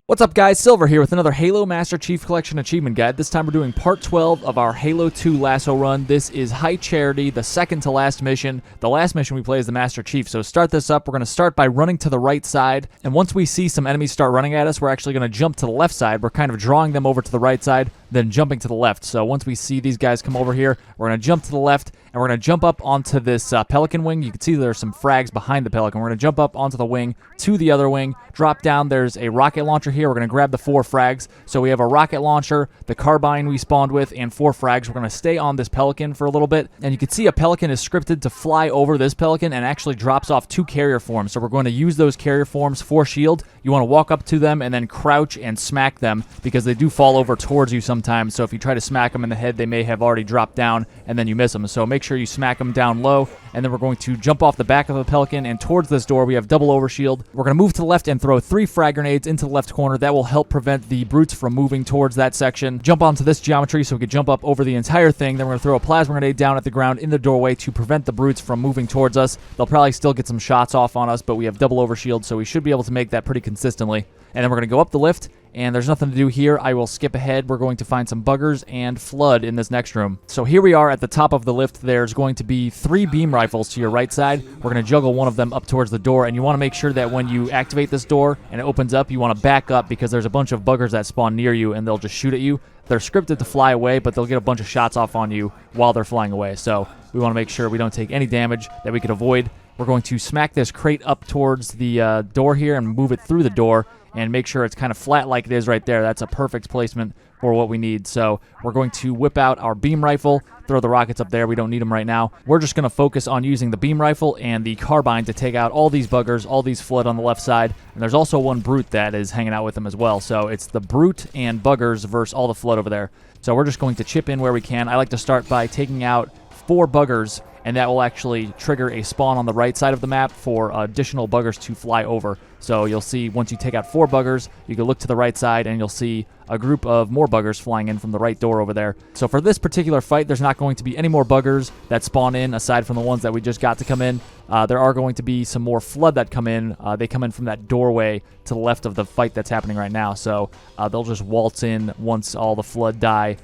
What's up, guys? Silver here with another Halo Master Chief Collection Achievement Guide. This time we're doing part 12 of our Halo 2 LASO run. This is High Charity, the second to last mission. The last mission we play is the Master Chief. So to start this up, we're going to start by running to the right side. And once we see some enemies start running at us, we're actually going to jump to the left side. We're kind of drawing them over to the right side, then jumping to the left. So once we see these guys come over here, we're going to jump to the left, and we're going to jump up onto this Pelican wing. You can see there's some frags behind the Pelican. We're going to jump up onto the wing to the other wing, drop down. There's a rocket launcher here. We're going to grab the 4 frags. So we have a rocket launcher, the carbine we spawned with, and 4 frags. We're going to stay on this Pelican for a little bit, and you can see a Pelican is scripted to fly over this Pelican and actually drops off 2 carrier forms. So we're going to use those carrier forms for shield. You want to walk up to them and then crouch and smack them because they do fall over towards you sometimes. So if you try to smack them in the head, they may have already dropped down and then you miss them. So make sure you smack them down low, and then we're going to jump off the back of the Pelican and towards this door. We have double overshield. We're going to move to the left and throw 3 frag grenades into the left corner. That will help prevent the brutes from moving towards that section. Jump onto this geometry so we can jump up over the entire thing. Then we're going to throw a plasma grenade down at the ground in the doorway to prevent the brutes from moving towards us. They'll probably still get some shots off on us, but we have double overshield, so we should be able to make that pretty consistently. And then we're going to go up the lift, and there's nothing to do here. I will skip ahead. We're going to find some buggers and flood in this next room. So here we are at the top of the lift. There's going to be 3 beam rifles to your right side. We're going to juggle one of them up towards the door, and you want to make sure that when you activate this door and it opens up, you want to back up because there's a bunch of buggers that spawn near you, and they'll just shoot at you. They're scripted to fly away, but they'll get a bunch of shots off on you while they're flying away. So we want to make sure we don't take any damage that we could avoid. We're going to smack this crate up towards the door here and move it through the door and make sure it's kind of flat like it is right there. That's a perfect placement for what we need. So we're going to whip out our beam rifle, throw the rockets up there. We don't need them right now. We're just going to focus on using the beam rifle and the carbine to take out all these buggers, all these flood on the left side. And there's also one brute that is hanging out with them as well. So it's the brute and buggers versus all the flood over there. So we're just going to chip in where we can. I like to start by taking out 4 buggers, and that will actually trigger a spawn on the right side of the map for additional buggers to fly over. So you'll see once you take out 4 buggers, you can look to the right side and you'll see a group of more buggers flying in from the right door over there. So for this particular fight, there's not going to be any more buggers that spawn in aside from the ones that we just got to come in. There are going to be some more flood that come in. They come in from that doorway to the left of the fight that's happening right now. So they'll just waltz in once all the flood die.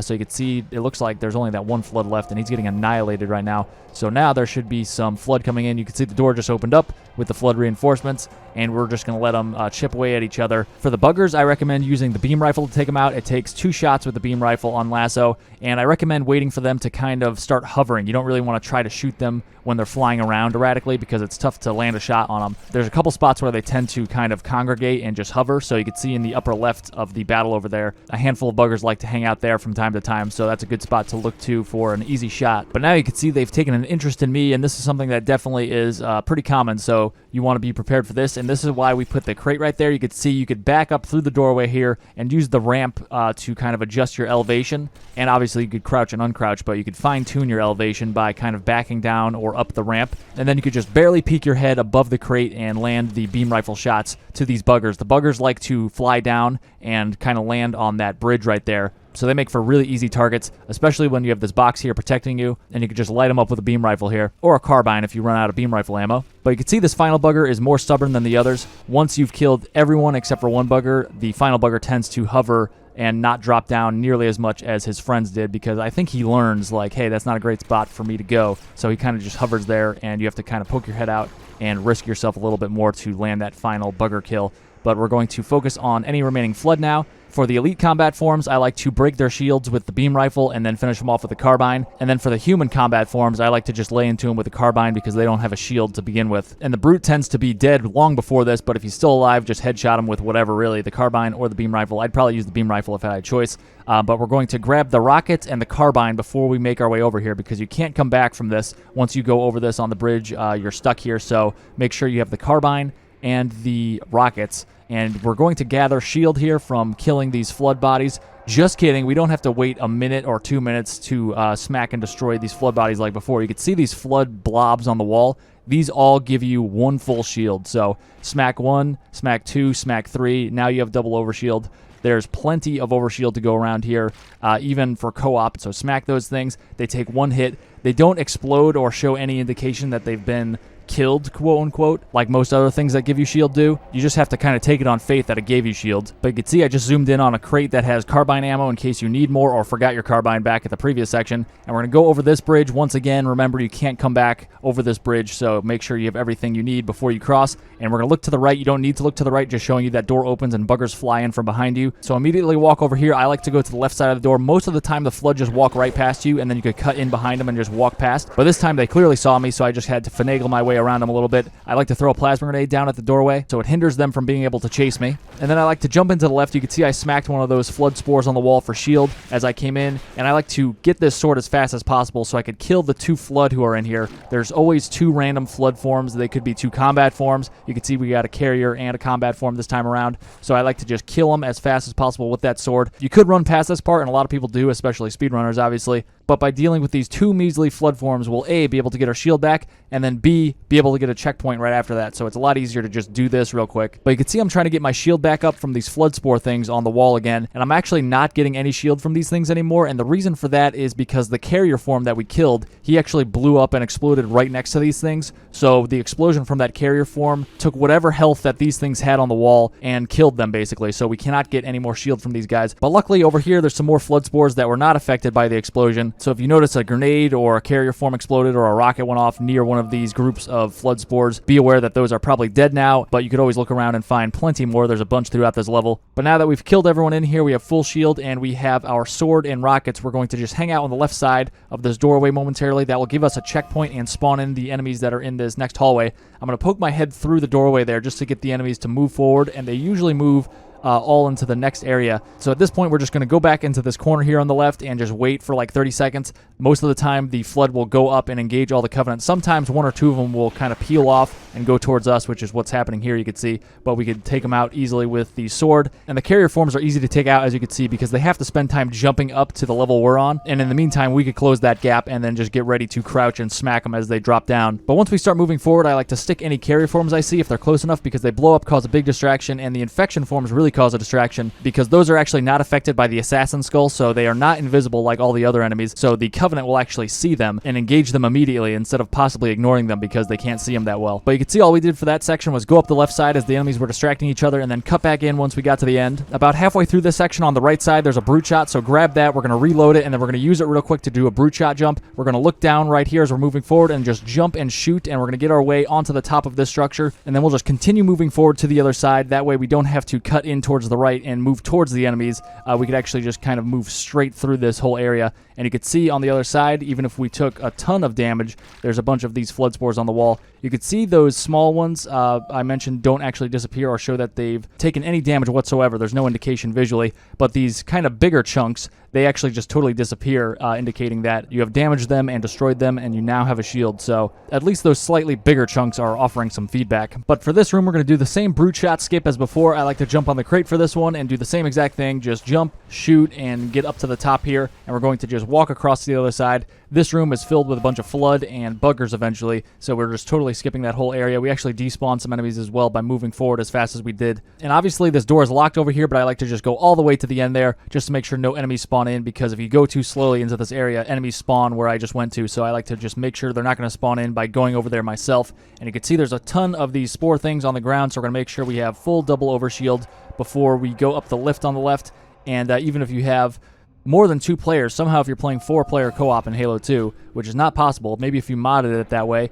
So you can see it looks like there's only that 1 flood left, and he's getting annihilated right now. So now there should be some flood coming in. You can see the door just opened up with the flood reinforcements, and we're just going to let them chip away at each other. For the buggers, I recommend using the beam rifle to take them out. It takes 2 shots with the beam rifle on LASO, and I recommend waiting for them to kind of start hovering. You don't really want to try to shoot them when they're flying around erratically because it's tough to land a shot on them. There's a couple spots where they tend to kind of congregate and just hover, so you can see in the upper left of the battle over there, a handful of buggers like to hang out there from time to time, so that's a good spot to look to for an easy shot. But now you can see they've taken an interest in me, and this is something that definitely is pretty common, so you want to be prepared for this, and this is why we put the crate right there. You could see you could back up through the doorway here and use the ramp to kind of adjust your elevation, and obviously you could crouch and uncrouch, but you could fine-tune your elevation by kind of backing down or up the ramp, and then you could just barely peek your head above the crate and land the beam rifle shots to these buggers. The buggers like to fly down and kind of land on that bridge right there. So they make for really easy targets, especially when you have this box here protecting you, and you can just light them up with a beam rifle here, or a carbine if you run out of beam rifle ammo. But you can see this final bugger is more stubborn than the others. Once you've killed everyone except for one bugger, the final bugger tends to hover and not drop down nearly as much as his friends did, because I think he learns, like, hey, that's not a great spot for me to go. So he kind of just hovers there, and you have to kind of poke your head out and risk yourself a little bit more to land that final bugger kill. But we're going to focus on any remaining flood now. For the elite combat forms, I like to break their shields with the beam rifle and then finish them off with the carbine. And then for the human combat forms, I like to just lay into them with the carbine because they don't have a shield to begin with. And the brute tends to be dead long before this, but if he's still alive, just headshot him with whatever, really, the carbine or the beam rifle. I'd probably use the beam rifle if I had a choice. But we're going to grab the rockets and the carbine before we make our way over here, because you can't come back from this. Once you go over this on the bridge, you're stuck here. So make sure you have the carbine and the rockets. And we're going to gather shield here from killing these flood bodies. Just kidding. We don't have to wait a minute or 2 minutes to smack and destroy these flood bodies like before. You can see these flood blobs on the wall. These all give you 1 full shield. So smack 1, smack 2, smack 3. Now you have double overshield. There's plenty of overshield to go around here, even for co-op. So smack those things. They take 1 hit. They don't explode or show any indication that they've been killed, quote unquote, like most other things that give you shield do. You just have to kind of take it on faith that it gave you shield. But you can see I just zoomed in on a crate that has carbine ammo in case you need more or forgot your carbine back at the previous section. And we're going to go over this bridge once again. Remember, you can't come back over this bridge, so make sure you have everything you need before you cross. And we're going to look to the right. You don't need to look to the right, just showing you that door opens and buggers fly in from behind you. So immediately walk over here. I like to go to the left side of the door. Most of the time, the flood just walk right past you, and then you could cut in behind them and just walk past. But this time, they clearly saw me, so I just had to finagle my way around them a little bit. I like to throw a plasma grenade down at the doorway, so it hinders them from being able to chase me. And then I like to jump into the left. You can see I smacked one of those flood spores on the wall for shield as I came in, and I like to get this sword as fast as possible so I could kill the 2 flood who are in here. There's always 2 random flood forms. They could be 2 combat forms. You can see we got a carrier and a combat form this time around, so I like to just kill them as fast as possible with that sword. You could run past this part, and a lot of people do, especially speedrunners, obviously. But by dealing with these 2 measly flood forms, we'll A, be able to get our shield back, and then B, be able to get a checkpoint right after that. So it's a lot easier to just do this real quick. But you can see I'm trying to get my shield back up from these flood spore things on the wall again, and I'm actually not getting any shield from these things anymore. And the reason for that is because the carrier form that we killed, he actually blew up and exploded right next to these things. So the explosion from that carrier form took whatever health that these things had on the wall and killed them, basically. So we cannot get any more shield from these guys. But luckily over here, there's some more flood spores that were not affected by the explosion. So if you notice a grenade or a carrier form exploded or a rocket went off near one of these groups of flood spores, be aware that those are probably dead now, but you could always look around and find plenty more. There's a bunch throughout this level. But now that we've killed everyone in here, we have full shield and we have our sword and rockets. We're going to just hang out on the left side of this doorway momentarily. That will give us a checkpoint and spawn in the enemies that are in this next hallway. I'm going to poke my head through the doorway there just to get the enemies to move forward, and they usually move all into the next area. So at this point, we're just going to go back into this corner here on the left and just wait for like 30 seconds. Most of the time, the flood will go up and engage all the Covenant. Sometimes 1 or 2 of them will kind of peel off and go towards us, which is what's happening here, you can see. But we could take them out easily with the sword. And the carrier forms are easy to take out, as you can see, because they have to spend time jumping up to the level we're on. And in the meantime, we could close that gap and then just get ready to crouch and smack them as they drop down. But once we start moving forward, I like to stick any carrier forms I see if they're close enough, because they blow up, cause a big distraction, and the infection forms really cause a distraction because those are actually not affected by the assassin skull, so they are not invisible like all the other enemies. So the Covenant will actually see them and engage them immediately instead of possibly ignoring them because they can't see them that well. But you can see all we did for that section was go up the left side as the enemies were distracting each other and then cut back in once we got to the end. About halfway through this section on the right side, there's a brute shot, so grab that. We're going to reload it, and then we're going to use it real quick to do a brute shot jump. We're going to look down right here as we're moving forward and just jump and shoot, and we're going to get our way onto the top of this structure, and then we'll just continue moving forward to the other side. That way we don't have to cut in towards the right and move towards the enemies. We could actually just kind of move straight through this whole area. And you could see on the other side, even if we took a ton of damage, there's a bunch of these flood spores on the wall. You could see those small ones I mentioned don't actually disappear or show that they've taken any damage whatsoever. There's no indication visually. But these kind of bigger chunks, they actually just totally disappear, indicating that you have damaged them and destroyed them, and you now have a shield. So at least those slightly bigger chunks are offering some feedback. But for this room, we're going to do the same brute shot skip as before. I like to jump on the crate for this one and do the same exact thing. Just jump, shoot, and get up to the top here. And we're going to just walk across to the other side. This room is filled with a bunch of flood and buggers eventually, so we're just totally skipping that whole area. We actually despawned some enemies as well by moving forward as fast as we did. And obviously this door is locked over here, but I like to just go all the way to the end there just to make sure no enemies spawn in, because if you go too slowly into this area, enemies spawn where I just went to, so I like to just make sure they're not going to spawn in by going over there myself. And you can see there's a ton of these spore things on the ground, so we're going to make sure we have full double overshield before we go up the lift on the left. And even if you have more than 2 players, somehow if you're playing 4-player co-op in Halo 2, which is not possible, maybe if you modded it that way,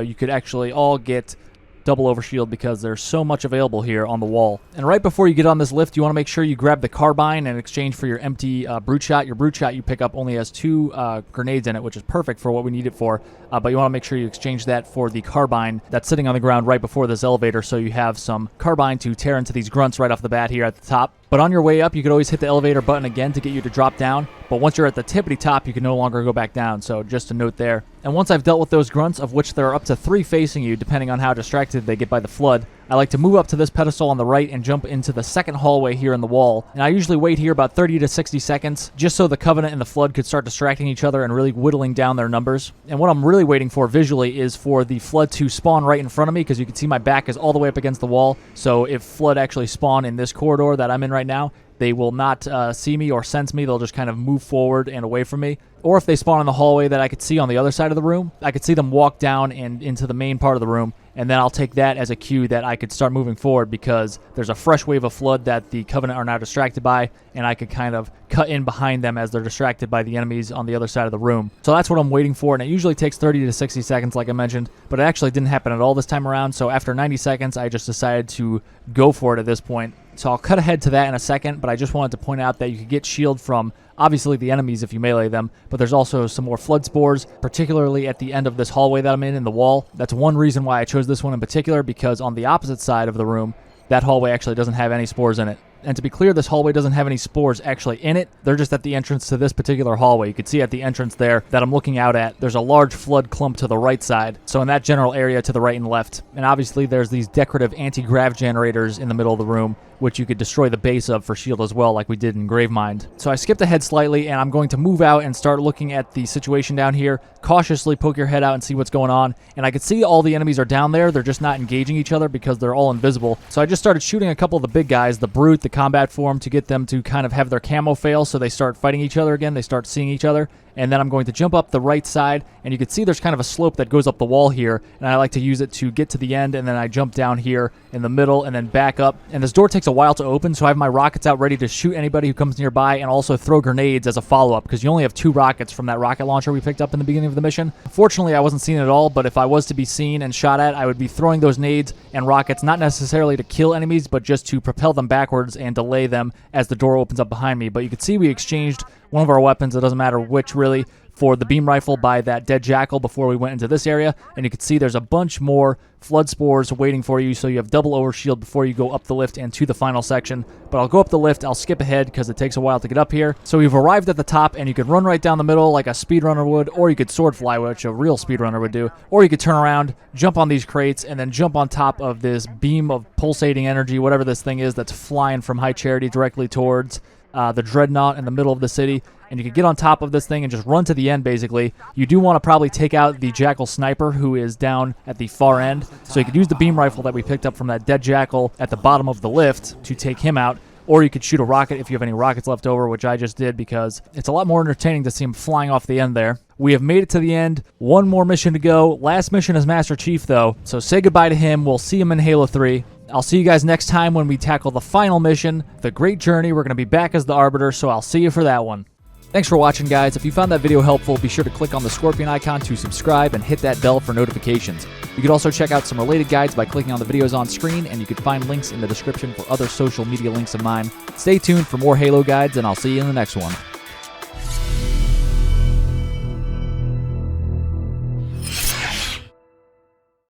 you could actually all get double overshield because there's so much available here on the wall. And right before you get on this lift, you want to make sure you grab the carbine in exchange for your empty brute shot. Your brute shot you pick up only has 2 grenades in it, which is perfect for what we need it for. But you want to make sure you exchange that for the carbine that's sitting on the ground right before this elevator, so you have some carbine to tear into these grunts right off the bat here at the top. But on your way up, you could always hit the elevator button again to get you to drop down. But once you're at the tippity top, you can no longer go back down. So just a note there. And once I've dealt with those grunts, of which there are up to 3 facing you, depending on how distracted they get by the flood, I like to move up to this pedestal on the right and jump into the second hallway here in the wall. And I usually wait here about 30 to 60 seconds, just so the Covenant and the Flood could start distracting each other and really whittling down their numbers. And what I'm really waiting for visually is for the Flood to spawn right in front of me, because you can see my back is all the way up against the wall. So if Flood actually spawn in this corridor that I'm in right now, they will not see me or sense me. They'll just kind of move forward and away from me. Or if they spawn in the hallway that I could see on the other side of the room, I could see them walk down and into the main part of the room, and then I'll take that as a cue that I could start moving forward because there's a fresh wave of flood that the Covenant are now distracted by, and I could kind of cut in behind them as they're distracted by the enemies on the other side of the room. So that's what I'm waiting for, and it usually takes 30 to 60 seconds like I mentioned, but it actually didn't happen at all this time around, so after 90 seconds I just decided to go for it at this point. So I'll cut ahead to that in a second, but I just wanted to point out that you could get shield from obviously the enemies if you melee them, but there's also some more flood spores, particularly at the end of this hallway that I'm in the wall. That's one reason why I chose this one in particular, because on the opposite side of the room, that hallway actually doesn't have any spores in it. And to be clear, this hallway doesn't have any spores actually in it. They're just at the entrance to this particular hallway. You can see at the entrance there that I'm looking out at, there's a large flood clump to the right side. So in that general area to the right and left. And obviously there's these decorative anti-grav generators in the middle of the room, which you could destroy the base of for shield as well, like we did in Gravemind. So I skipped ahead slightly, and I'm going to move out and start looking at the situation down here. Cautiously poke your head out and see what's going on. And I can see all the enemies are down there. They're just not engaging each other because they're all invisible. So I just started shooting a couple of the big guys, the Brute, the Combat Form, to get them to kind of have their camo fail so they start fighting each other again. They start seeing each other. And then I'm going to jump up the right side, and you can see there's kind of a slope that goes up the wall here, and I like to use it to get to the end, and then I jump down here in the middle and then back up. And this door takes a while to open, so I have my rockets out ready to shoot anybody who comes nearby and also throw grenades as a follow-up, because you only have 2 rockets from that rocket launcher we picked up in the beginning of the mission. Fortunately, I wasn't seen at all, but if I was to be seen and shot at, I would be throwing those nades and rockets, not necessarily to kill enemies, but just to propel them backwards and delay them as the door opens up behind me. But you can see we exchanged one of our weapons, it doesn't matter which really, for the beam rifle by that dead jackal before we went into this area, and you can see there's a bunch more flood spores waiting for you, so you have double overshield before you go up the lift and to the final section. But I'll go up the lift, I'll skip ahead because it takes a while to get up here. So we've arrived at the top, and you could run right down the middle like a speedrunner would, or you could sword fly, which a real speedrunner would do, or you could turn around, jump on these crates, and then jump on top of this beam of pulsating energy, whatever this thing is that's flying from High Charity directly towards the Dreadnought in the middle of the city. And you can get on top of this thing and just run to the end, basically. You do want to probably take out the Jackal Sniper, who is down at the far end. So you could use the beam rifle that we picked up from that dead Jackal at the bottom of the lift to take him out. Or you could shoot a rocket if you have any rockets left over, which I just did because it's a lot more entertaining to see him flying off the end there. We have made it to the end. One more mission to go. Last mission is Master Chief, though. So say goodbye to him. We'll see him in Halo 3. I'll see you guys next time when we tackle the final mission, The Great Journey. We're going to be back as the Arbiter, so I'll see you for that one. Thanks for watching, guys. If you found that video helpful, be sure to click on the scorpion icon to subscribe and hit that bell for notifications. You can also check out some related guides by clicking on the videos on screen, and you can find links in the description for other social media links of mine. Stay tuned for more Halo guides, and I'll see you in the next one.